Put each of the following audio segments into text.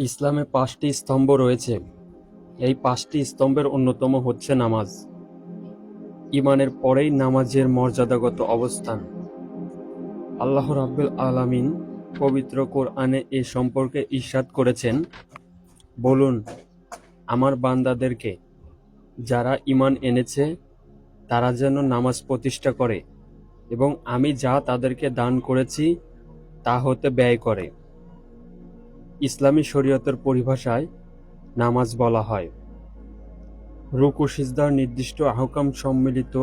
ইসলামে ৫টি স্তম্ভ রয়েছে। এই ৫টি স্তম্ভের অন্যতম হচ্ছে নামাজ। ঈমানের পরেই নামাজের মর্যাদাগত অবস্থান। আল্লাহ রাব্বুল আলামিন পবিত্র কোরআনে এ সম্পর্কে ইরশাদ করেছেন, বলুন আমার বান্দাদেরকে যারা ঈমান এনেছে তারা যেন নামাজ প্রতিষ্ঠা করে এবং আমি যা তাদেরকে দান করেছি তা হতে ব্যয় করে। ইসলামী শরীয়তের পরিভাষায় নামাজ বলা হয় রুকু সিজদার নির্দিষ্ট আহকাম সম্মিলিত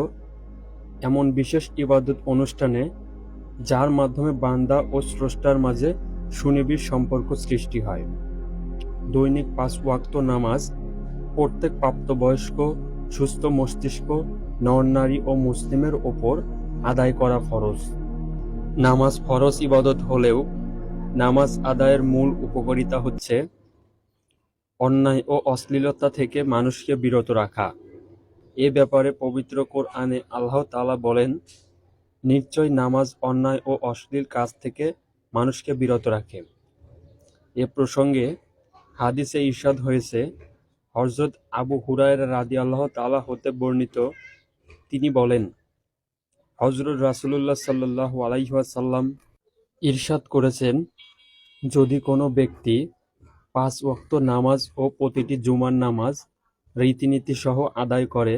এমন বিশেষ ইবাদত অনুষ্ঠানে যার মাধ্যমে বান্দা ও স্রষ্টার মাঝে সুনিবিড় সম্পর্ক সৃষ্টি হয়। দৈনিক ৫ ওয়াক্ত নামাজ প্রত্যেক প্রাপ্তবয়স্ক সুস্থ মস্তিষ্ক নর-নারী ও মুসলিমের ওপর আদায় করা ফরজ। নামাজ ফরজ ইবাদত হলেও নামাজ আদায়ের মূল উপকারিতা হচ্ছে অন্যায় ও অশ্লীলতা থেকে মানুষকে বিরত রাখা। এ ব্যাপারে পবিত্র কোরআনে আল্লাহ তাআলা বলেন, নিশ্চয় নামাজ অন্যায় ও অশ্লীল কাজ থেকে মানুষকে বিরত রাখে। এ প্রসঙ্গে হাদিসে ইরশাদ হয়েছে, হযরত আবু হুরায়রা রাদিয়াল্লাহু তাআলা হতে বর্ণিত, তিনি বলেন, হযরত রাসূলুল্লাহ সাল্লাল্লাহু আলাইহি ওয়াসাল্লাম ইরশাদ করেছেন, যদি কোনো ব্যক্তি ৫ ওয়াক্ত নামাজ ও প্রতিটি জুমার নামাজ রীতিনীতি সহ আদায় করে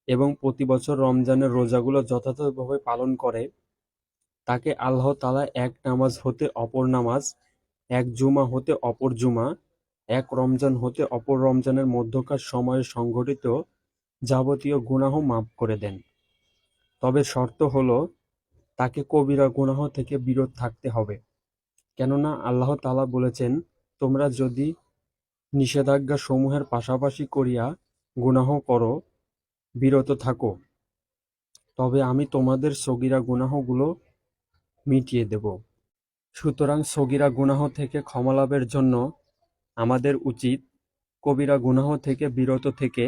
এবং প্রতি বছর রমজানের রোজাগুলো যথাযথভাবে পালন করে, তাকে আল্লাহ তাআলা এক নামাজ হতে অপর নামাজ, এক জুমা হতে অপর জুমা, এক রমজান হতে অপর রমজানের মধ্যকার সময়ে সংঘটিত যাবতীয় গুনাহ মাফ করে দেন। তবে শর্ত হলো তাকে কবিরা গুনাহ থেকে বিরত থাকতে হবে। কেননা আল্লাহ তাআলা বলেছেন, তোমরা যদি নিষেধাজ্ঞা সমূহের পাশাপাশি করিয়া গুনাহ করো, বিরত থাকো, তবে আমি তোমাদের সগীরা গুনাহগুলো মিটিয়ে দেব। সুতরাং সগীরা গুনাহ থেকে ক্ষমালাভের জন্য আমাদের উচিত কবিরা গুনাহ থেকে বিরত থেকে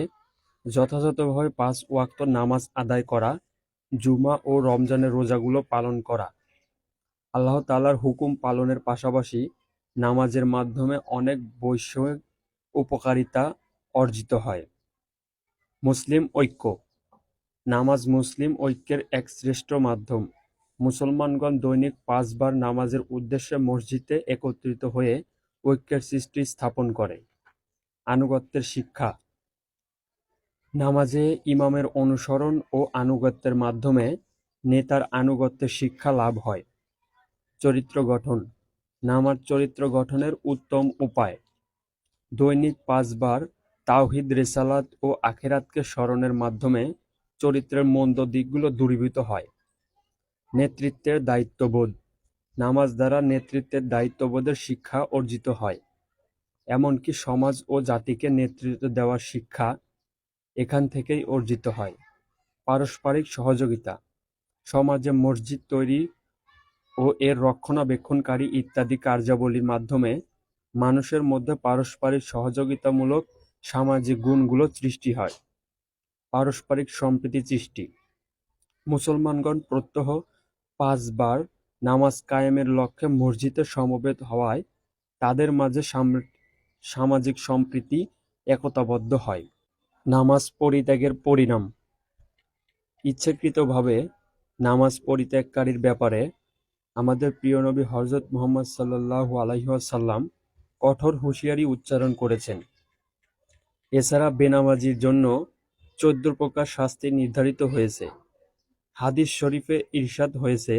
যথাযথভাবে ৫ ওয়াক্ত নামাজ আদায় করা, জুমা ও রমজানের রোজাগুলো পালন করা। আল্লাহ তাআলার হুকুম পালনের পাশাপাশি নামাজের মাধ্যমে অনেক বৈষয়িক উপকারিতা অর্জিত হয়। মুসলিম ঐক্য। নামাজ মুসলিম ঐক্যের এক শ্রেষ্ঠ মাধ্যম। মুসলমানগণ দৈনিক ৫ বার নামাজের উদ্দেশ্যে মসজিদে একত্রিত হয়ে ঐক্যের সৃষ্টি স্থাপন করে। আনুগত্যের শিক্ষা। নামাজে ইমামের অনুসরণ ও আনুগত্যের মাধ্যমে নেতার আনুগত্যের শিক্ষা লাভ হয়। চরিত্র গঠন। নামাজ চরিত্র গঠনের উত্তম উপায়। দৈনিক ৫ বার তাওহীদ, রিসালাত ও আখিরাতকে স্মরণের মাধ্যমে চরিত্রের মন্দ দিকগুলো দূরীভূত হয়। নেতৃত্বের দায়িত্ববোধ। নামাজ দ্বারা নেতৃত্বের দায়িত্ববোধের শিক্ষা অর্জিত হয়। এমনকি সমাজ ও জাতিকে নেতৃত্ব দেওয়ার শিক্ষা এখান থেকেই অর্জিত হয়। পারস্পরিক সহযোগিতা। সমাজে মসজিদ তৈরি ও এর রক্ষণাবেক্ষণকারী ইত্যাদি কার্যাবলীর মাধ্যমে মানুষের মধ্যে পারস্পরিক সহযোগিতামূলক সামাজিক গুণগুলো সৃষ্টি হয়। পারস্পরিক সম্প্রীতি সৃষ্টি। মুসলমানগণ প্রত্যহ ৫ বার নামাজ কায়েমের লক্ষ্যে মসজিদে সমবেত হওয়ায় তাদের মাঝে সামাজিক সম্প্রীতি একতাবদ্ধ হয়। নামাজ পরিত্যাগের পরিণাম। ইচ্ছাকৃতভাবে নামাজ পরিত্যাগকারীর ব্যাপারে আমাদের প্রিয় নবী হযরত মুহাম্মদ সাল্লাল্লাহু আলাইহি ওয়াসাল্লাম কঠোর হুঁশিয়ারি উচ্চারণ করেছেন। এছাড়া বেনামাজির জন্য ১৪ প্রকার শাস্তি নির্ধারিত হয়েছে। হাদিস শরীফে ইরশাদ হয়েছে,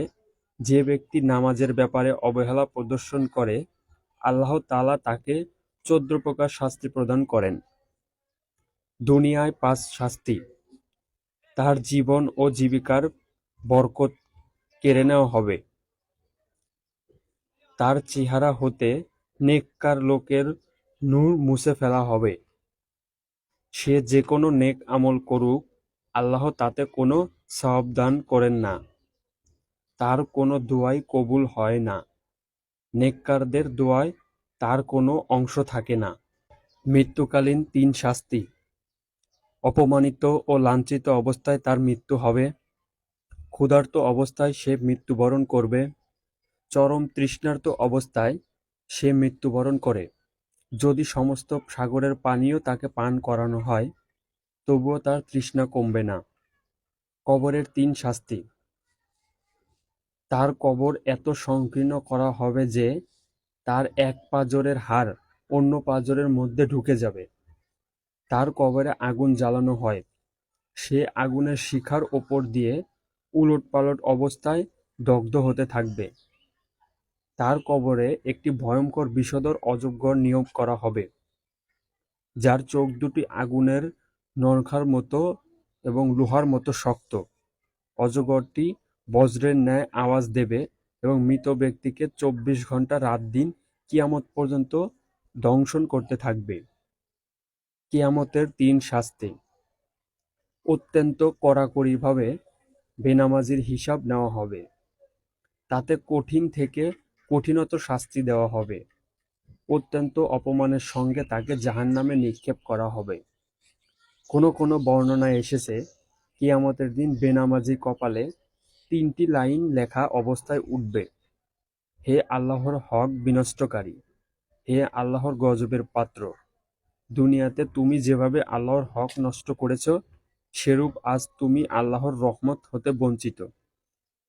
যে ব্যক্তি নামাজের ব্যাপারে অবহেলা প্রদর্শন করে আল্লাহ তাআলা তাকে ১৪ প্রকার শাস্তি প্রদান করেন। দুনিয়ায় ৫ শাস্তি। তার জীবন ও জীবিকার বরকত কেড়ে নেওয়া হবে। তার চেহারা হতে নেককার লোকের নূর মুছে ফেলা হবে। সে যে কোনো নেক আমল করুক, আল্লাহ তাতে কোনো সওয়াব দান করেন না। তার কোনো দোয়াই কবুল হয় না। নেককারদের দোয়ায় তার কোনো অংশ থাকে না। মৃত্যুকালীন ৩ শাস্তি। অপমানিত ও লাঞ্ছিত অবস্থায় তার মৃত্যু হবে। ক্ষুধার্ত অবস্থায় সে মৃত্যুবরণ করবে। চরম তৃষ্ণার্ত অবস্থায় সে মৃত্যুবরণ করে। যদি সমস্ত সাগরের পানিও তাকে পান করানো হয়, তবুও তার তৃষ্ণা কমবে না। কবরের ৩ শাস্তি। তার কবর এত সংকীর্ণ করা হবে যে তার এক পাঁজরের হাড় অন্য পাঁজরের মধ্যে ঢুকে যাবে। তার কবরে আগুন জ্বালানো হয়, সে আগুনের শিখার ওপর দিয়ে উলটপালট অবস্থায় দগ্ধ হতে থাকবে। তার কবরে একটি ভয়ঙ্কর বিষধর অজগর নিয়োগ করা হবে, যার চোখ দুটি আগুনের নলখার মতো এবং লোহার মতো শক্ত। অজগরটি বজ্রের ন্যায় আওয়াজ দেবে এবং মৃত ব্যক্তিকে ২৪ ঘন্টা রাত-দিন কিয়ামত পর্যন্ত দংশন করতে থাকবে। কিয়ামতের ৩ শাস্তি। অত্যন্ত কড়াকড়িভাবে বেনামাজির হিসাব নেওয়া হবে, তাতে কঠিন থেকে কঠিনতর শাস্তি দেওয়া হবে। অত্যন্ত অপমানের সঙ্গে তাকে জাহান্নামে নিক্ষেপ করা হবে। কোনো কোনো বর্ণনায় এসেছে, কিয়ামতের দিন বেনামাজির কপালে ৩টি লাইন লেখা অবস্থায় উঠবে, হে আল্লাহর হক বিনষ্টকারী, হে আল্লাহর গজবের পাত্র, দুনিয়াতে তুমি যেভাবে আল্লাহর হক নষ্ট করেছ, সেরূপ আজ তুমি আল্লাহর রহমত হতে বঞ্চিত।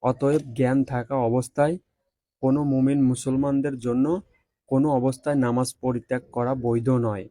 অতএব জ্ঞান থাকা অবস্থায় কোনো মুমিন মুসলমানদের জন্য কোনো অবস্থায় নামাজ পরিত্যাগ করা বৈধ নয়।